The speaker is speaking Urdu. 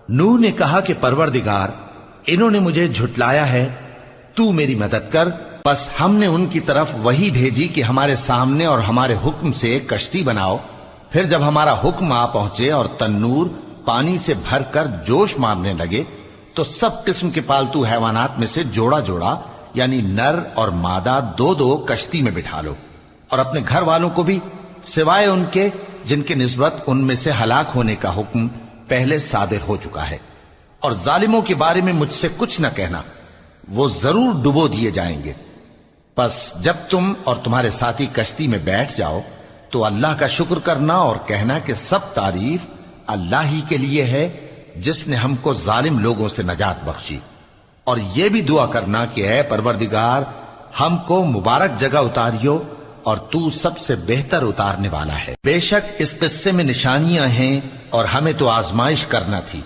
نوح نے کہا کہ پروردگار، انہوں نے مجھے جھٹلایا ہے، تو میری مدد کر۔ بس ہم نے ان کی طرف وہی بھیجی کہ ہمارے سامنے اور ہمارے حکم سے ایک کشتی بناؤ۔ پھر جب ہمارا حکم آ پہنچے اور تنور پانی سے بھر کر جوش مارنے لگے تو سب قسم کے پالتو حیوانات میں سے جوڑا جوڑا یعنی نر اور مادہ دو دو کشتی میں بٹھا لو، اور اپنے گھر والوں کو بھی سوائے ان کے جن کے نسبت ان میں سے ہلاک ہونے کا حکم پہلے صادر ہو چکا ہے۔ اور ظالموں کے بارے میں مجھ سے کچھ نہ کہنا، وہ ضرور ڈبو دیے جائیں گے۔ بس جب تم اور تمہارے ساتھی کشتی میں بیٹھ جاؤ تو اللہ کا شکر کرنا اور کہنا کہ سب تعریف اللہ ہی کے لیے ہے جس نے ہم کو ظالم لوگوں سے نجات بخشی۔ اور یہ بھی دعا کرنا کہ اے پروردگار، ہم کو مبارک جگہ اتاریو اور تو سب سے بہتر اتارنے والا ہے۔ بے شک اس قصے میں نشانیاں ہیں اور ہمیں تو آزمائش کرنا تھی۔